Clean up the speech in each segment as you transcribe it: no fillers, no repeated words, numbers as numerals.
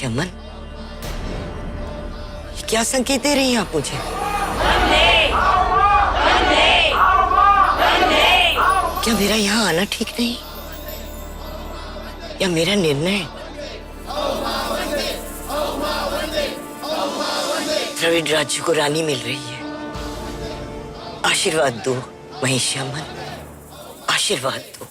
महिषमन, क्या संकेत दे रही हैं आप मुझे? क्या मेरा यहाँ आना ठीक नहीं, या मेरा निर्णय द्रविड़ राज्य को रानी मिल रही है? आशीर्वाद दो महिषमन, आशीर्वाद दो।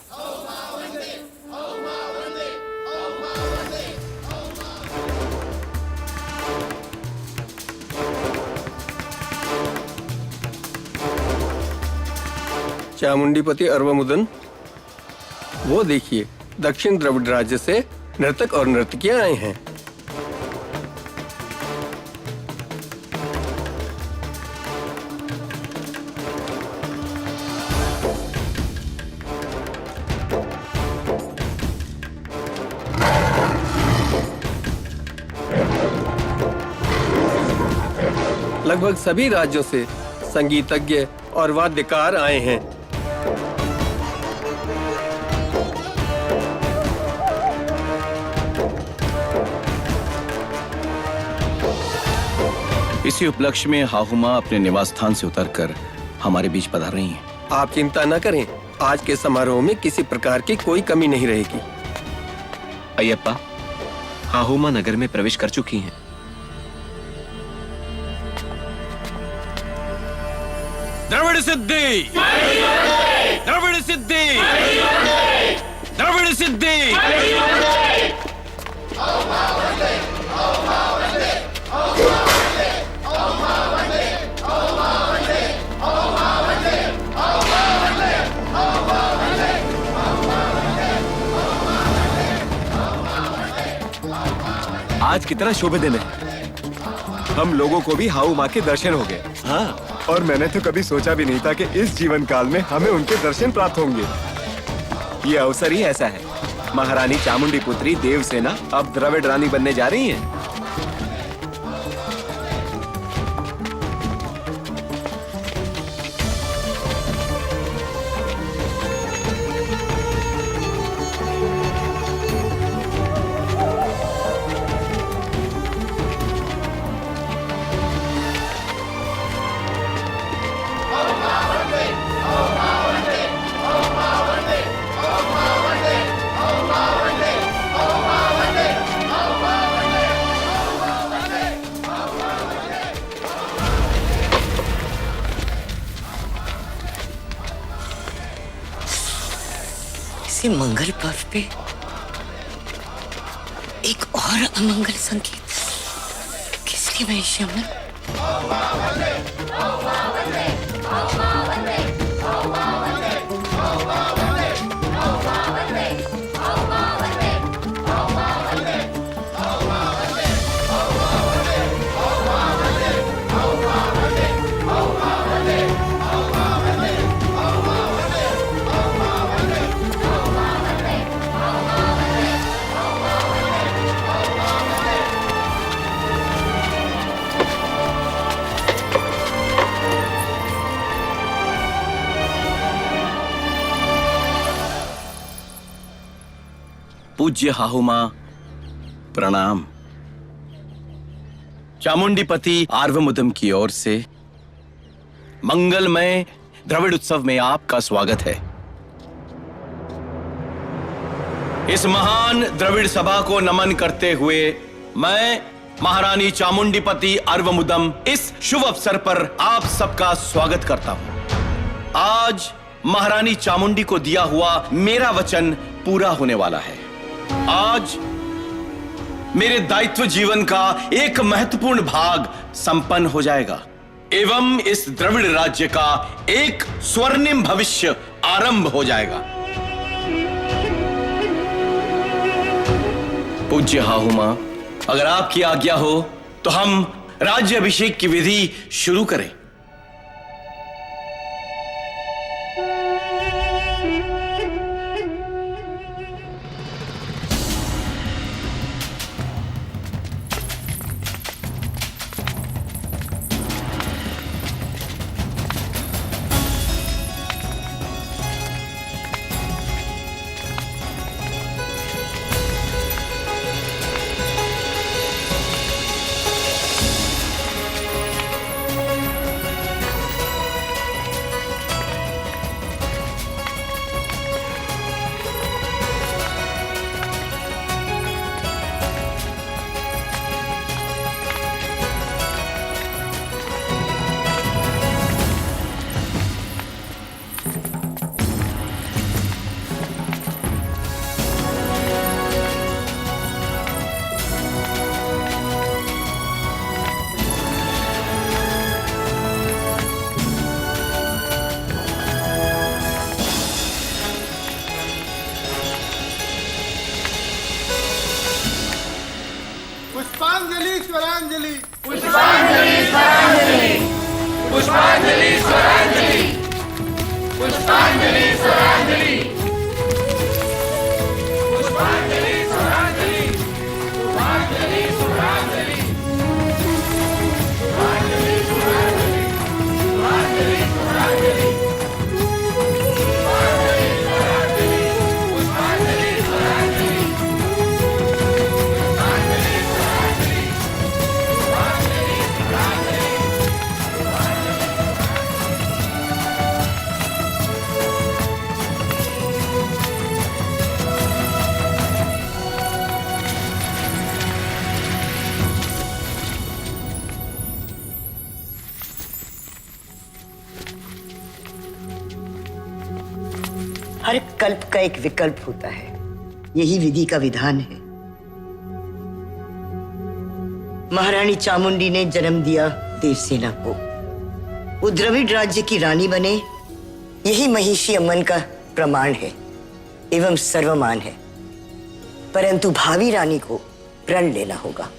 चामुंडीपति अर्वमुदन, वो देखिए दक्षिण द्रविड़ राज्य से नर्तक और नर्तकियां आए हैं। लगभग सभी राज्यों से संगीतज्ञ और वाद्यकार आए हैं। इसी उपलक्ष्य में हाहुमा अपने निवास स्थान से उतरकर हमारे बीच पधार रही हैं। आप चिंता न करें, आज के समारोह में किसी प्रकार की कोई कमी नहीं रहेगी। अयप्पा, हाहुमा नगर में प्रवेश कर चुकी हैं। द्रविड़ सिद्धि, द्रविड़ सिद्धि, द्रविड़ सिद्धि। आज कितना शुभ दिन है। हम लोगों को भी हाउ माँ के दर्शन हो गए। हाँ, और मैंने तो कभी सोचा भी नहीं था कि इस जीवन काल में हमें उनके दर्शन प्राप्त होंगे। ये अवसर ही ऐसा है। महारानी चामुंडी पुत्री देवसेना अब द्रविड़ रानी बनने जा रही हैं। इसी मंगल पर्व पे एक और अमंगल संकेत किसके महिषमन? पूज्य हाहुमा प्रणाम। चामुंडीपति आर्वमुदम की ओर से मंगलमय द्रविड़ उत्सव में आपका स्वागत है। इस महान द्रविड़ सभा को नमन करते हुए मैं महारानी चामुंडीपति अर्वमुदम इस शुभ अवसर पर आप सबका स्वागत करता हूं। आज महारानी चामुंडी को दिया हुआ मेरा वचन पूरा होने वाला है। आज मेरे दायित्व जीवन का एक महत्वपूर्ण भाग संपन्न हो जाएगा एवं इस द्रविड़ राज्य का एक स्वर्णिम भविष्य आरंभ हो जाएगा। पूज्य हाहुमा, अगर आपकी आज्ञा हो तो हम राज्य अभिषेक की विधि शुरू करें। हर कल्प का एक विकल्प होता है, यही विधि का विधान है। महारानी चामुंडी ने जन्म दिया देवसेना को, वो द्रविड़ राज्य की रानी बने, यही महिषी अम्मन का प्रमाण है एवं सर्वमान है। परंतु भावी रानी को प्रण लेना होगा।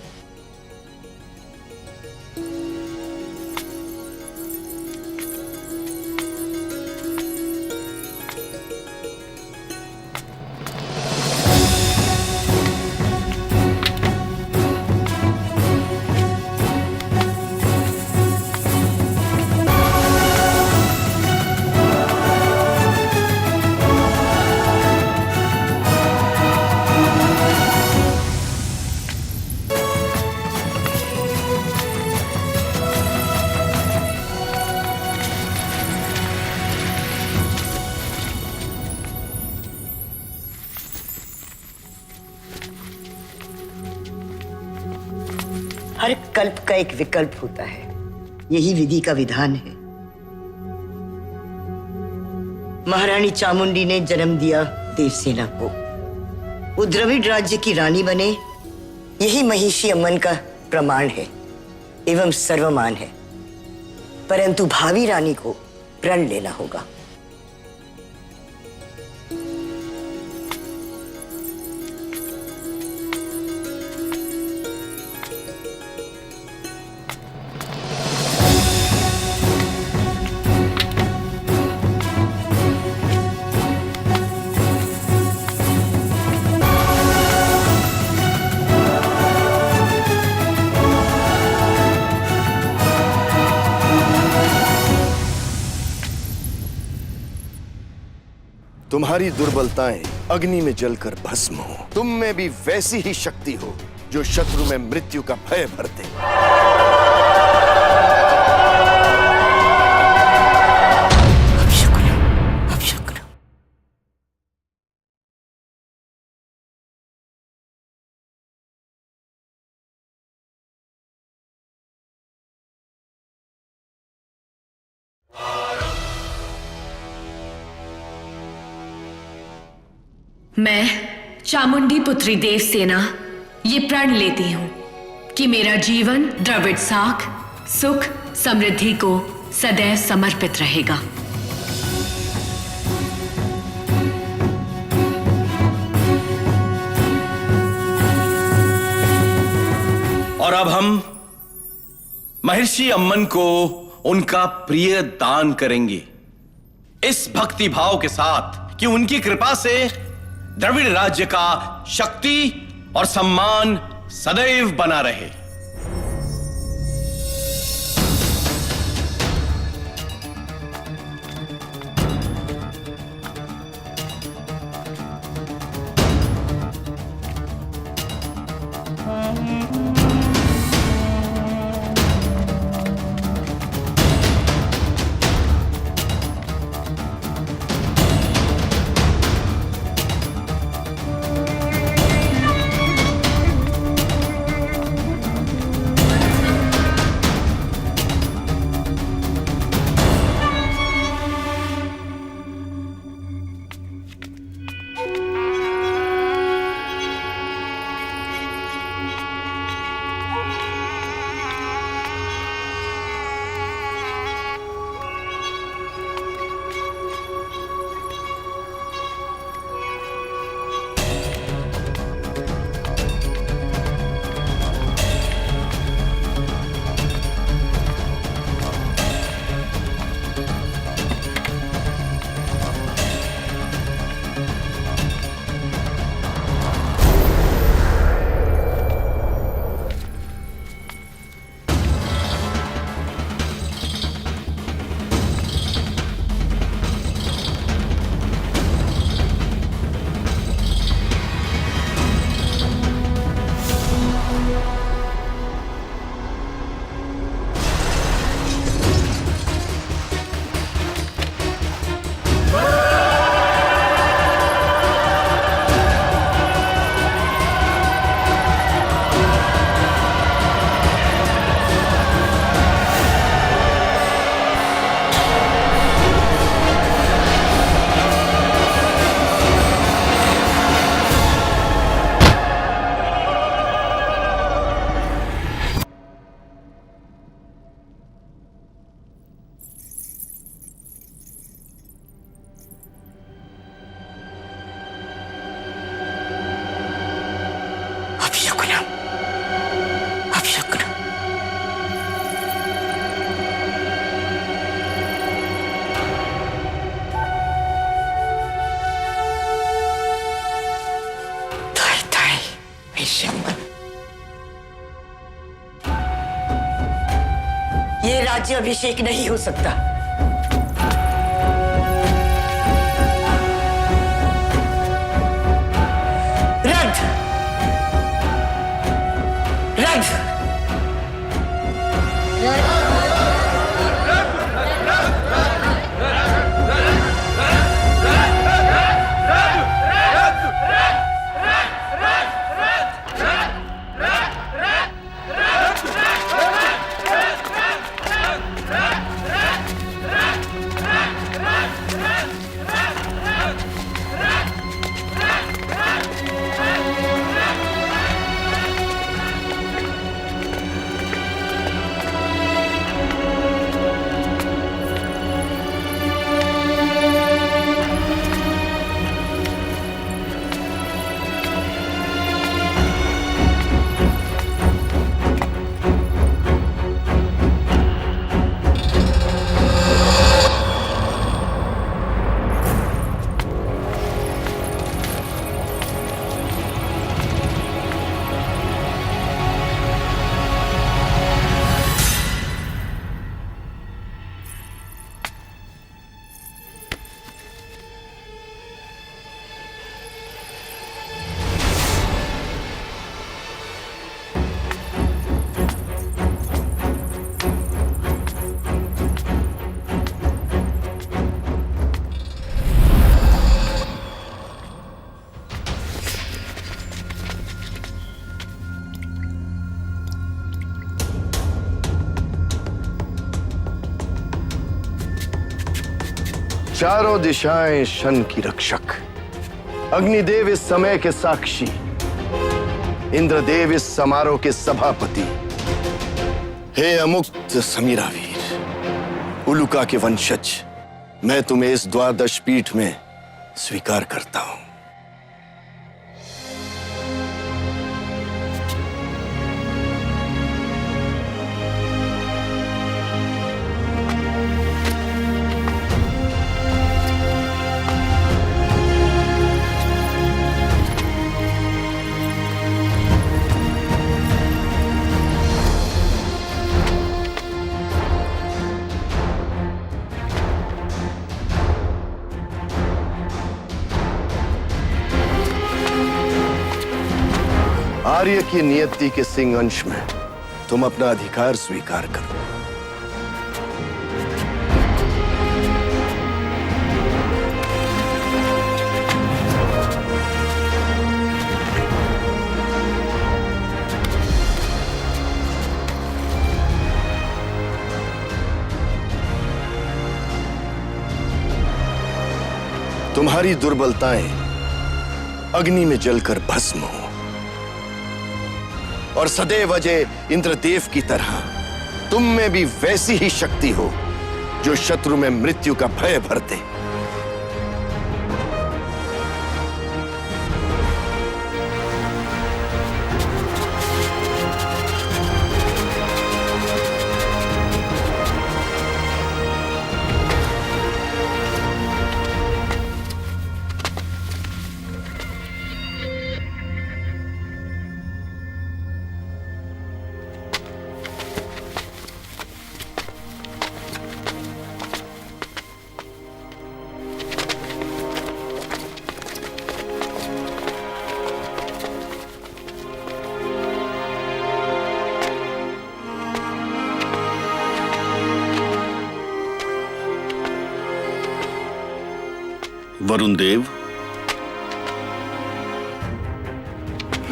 हर कल्प का एक विकल्प होता है, यही विधि का विधान है। महारानी चामुंडी ने जन्म दिया देवसेना को, वो द्रविड़ राज्य की रानी बने, यही महिषी अम्मन का प्रमाण है एवं सर्वमान है। परंतु भावी रानी को प्रण लेना होगा। तुम्हारी दुर्बलताएं अग्नि में जलकर भस्म हो, तुम में भी वैसी ही शक्ति हो जो शत्रु में मृत्यु का भय भर दे। मैं चामुंडी पुत्री देवसेना ये प्रण लेती हूं कि मेरा जीवन द्रविड़ साख, सुख, समृद्धि को सदैव समर्पित रहेगा। और अब हम महर्षि अम्मन को उनका प्रिय दान करेंगे, इस भक्ति भाव के साथ कि उनकी कृपा से द्रविड़ राज्य का शक्ति और सम्मान सदैव बना रहे। ये राज्य अभिषेक नहीं हो सकता। रद्द। रद्द। चारों दिशाएं शन की रक्षक, अग्निदेव इस समय के साक्षी, इंद्रदेव इस समारोह के सभापति। हे अमुक्त समीरावीर, उलुका के वंशज, मैं तुम्हें इस द्वादश पीठ में स्वीकार करता हूं। आर्य की नियति के सिंह अंश में तुम अपना अधिकार स्वीकार करो। तुम्हारी दुर्बलताएं अग्नि में जलकर भस्म हो और सदैव अजय इंद्रदेव की तरह तुम में भी वैसी ही शक्ति हो जो शत्रु में मृत्यु का भय भर दे। वरुण देव,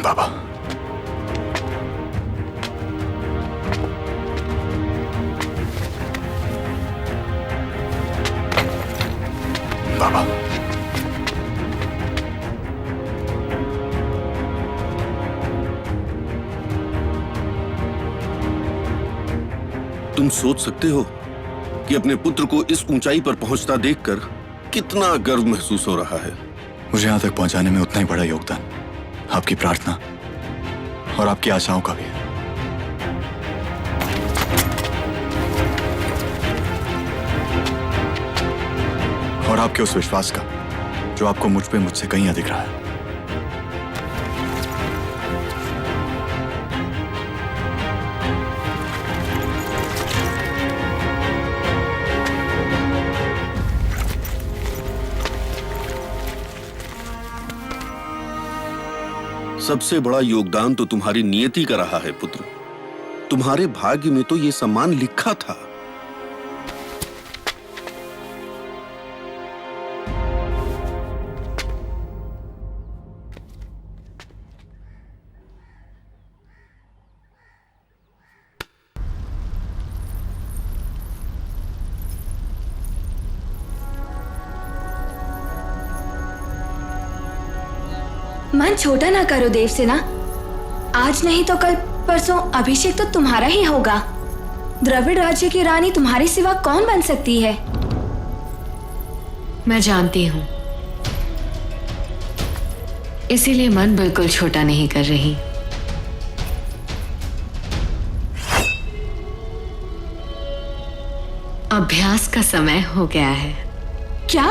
बाबा, बाबा, तुम सोच सकते हो कि अपने पुत्र को इस ऊंचाई पर पहुंचता देखकर कितना गर्व महसूस हो रहा है। मुझे यहां तक पहुंचाने में उतना ही बड़ा योगदान आपकी प्रार्थना और आपकी आशाओं का भी है। और आपके उस विश्वास का जो आपको मुझ पे मुझसे कहीं अधिक रहा है। सबसे बड़ा योगदान तो तुम्हारी नियति का रहा है पुत्र। तुम्हारे भाग्य में तो ये सम्मान लिखा था। मन छोटा ना करो देवसेना। आज नहीं तो कल परसों अभिषेक तो तुम्हारा ही होगा। द्रविड़ राज्य की रानी तुम्हारे सिवा कौन बन सकती है? मैं जानती हूँ, इसीलिए मन बिल्कुल छोटा नहीं कर रही। अभ्यास का समय हो गया है। क्या?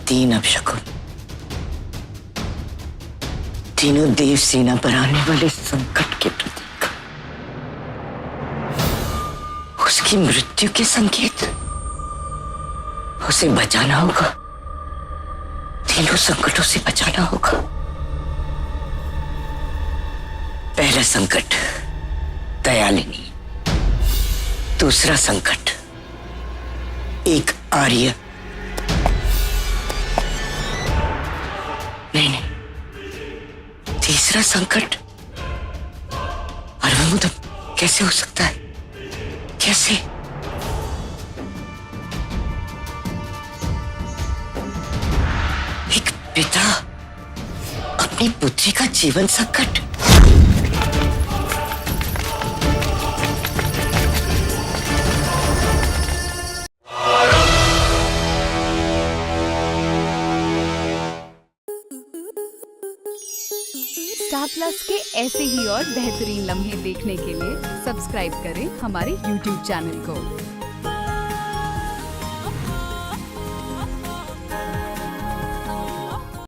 तीन अपशकुन, तीनों देव सेना पर आने वाले संकट के प्रतीक, उसकी मृत्यु के संकेत। उसे बचाना होगा, तीनों संकटों से बचाना होगा। पहला संकट दयालिनी, दूसरा संकट एक आर्य, नहीं, तीसरा संकट अर्वमुदम। कैसे हो सकता है? कैसे? एक पिता अपनी पुत्री का जीवन संकट। स्टार प्लस के ऐसे ही और बेहतरीन लम्हे देखने के लिए सब्सक्राइब करें हमारे YouTube चैनल को।